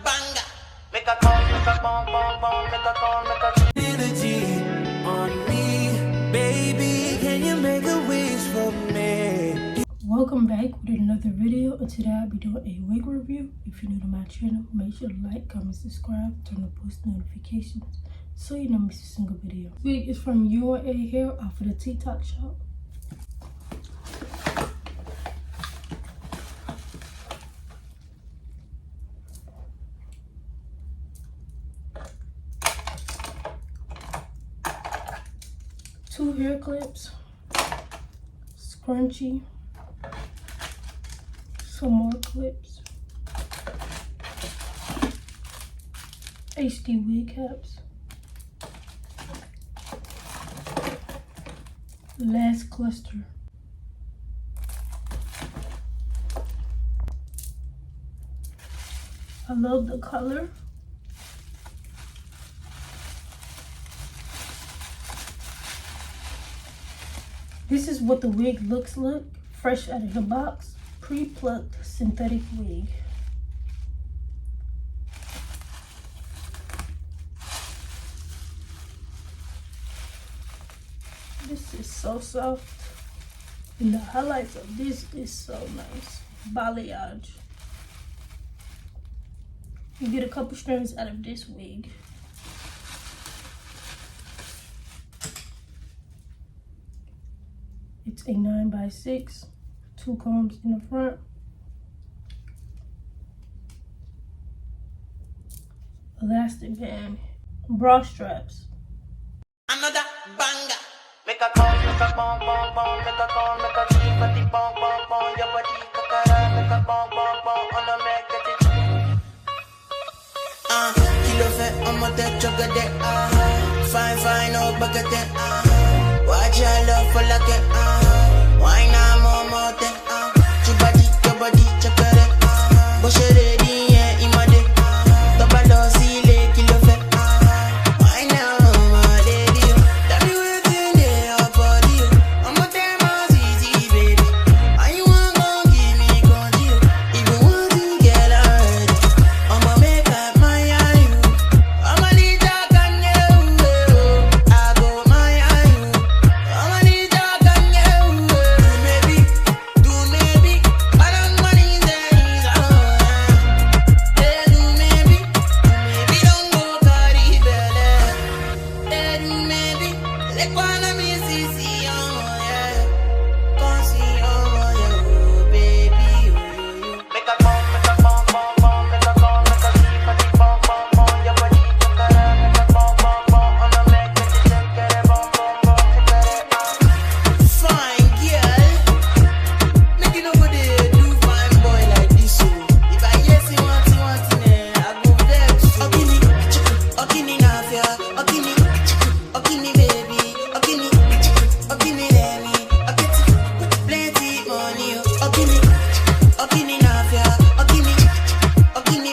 banger. Make a call, make a bomb, bomb, bomb, make a call, make a energy on me, baby. Can you make a wish for me? Welcome back with another video, and today I'll be doing a wig review. If you're new to my channel, make sure to like, comment, subscribe, turn on post notifications so you don't miss a single video. This wig is from U&A Hair off of the TikTok shop. Two hair clips, scrunchie, some more clips, HD wig caps, last cluster. I love the color. This is what the wig looks like, fresh out of the box, pre-plucked synthetic wig. This is so soft, and the highlights of this is so nice. Balayage. You get a couple strands out of this wig. It's a 9x6, 2 combs in the front, elastic band, bra straps. Another banger. Make a call, make a bomb, bomb, bomb, make a call, make a G, body bomb, bomb, bomb, your body kakara, make a bomb, bomb, bomb, on a make it. Kilo fait, on m'a tête, chocolat, fine, fine, oh, baguette, watch your love for like it, why not more, your body, chocolate, bush it ready, yeah, imade, double sile, kilo fait, why now, my lady, tell me what's in your body, I'm a damn easy, baby, and you want gon' give me control, even want to get already, I'ma make up my you, I'ma need that can you, I go my you, I'ma need that can you, do maybe, I don't money days, do maybe don't go carry belly, do maybe, let one me see, yeah, come see, yeah, baby, make a bomb, make a bomb, bomb, bomb, make a call, make a see, body bomb, bomb, bomb, your body kakara, make a bomb, bomb, bomb, on a make it, get it, bomb, bomb, bomb, get it, fine girl, make you know what they do, fine boy like this, so if I yes you want I go vex, okini nafia, okini baby, okini let me, plenty money, okini nafia, okini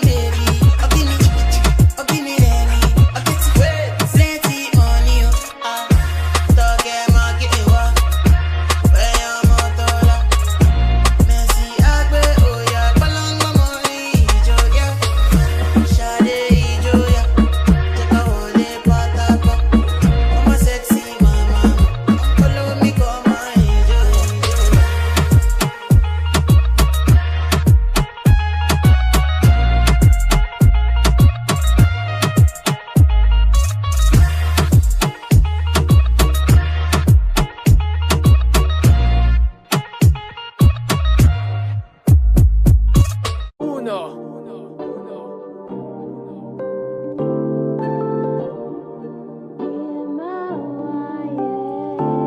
baby, okini let me, plenty money, toge market wa, where your motola, Messi agbe oya, palangma money, ijoya, shade ijoya, take a holiday patako, I'm a sexy mama, follow me come on ijoya.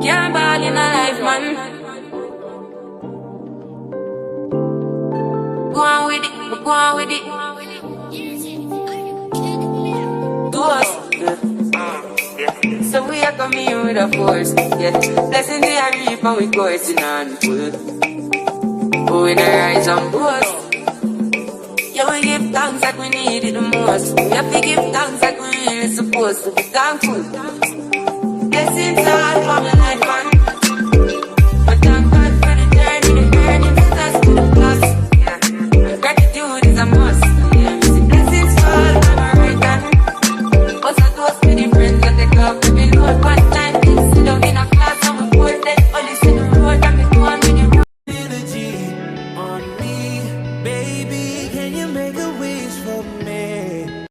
Can't ball in a life, man. Go on with it, go on with it. Do us. So we are coming here with a force, yeah. Blessing the reap and we coursing on full. Oh, we the rise and boast. Yeah, we give thanks like we need it the most. We have to give thanks like we really supposed to be thankful. Blessings all for my life, man. But thank God for the journey, the earnings, that's to the plus. Yeah. Gratitude is a must. Yeah. Blessings Can you make a wish for me?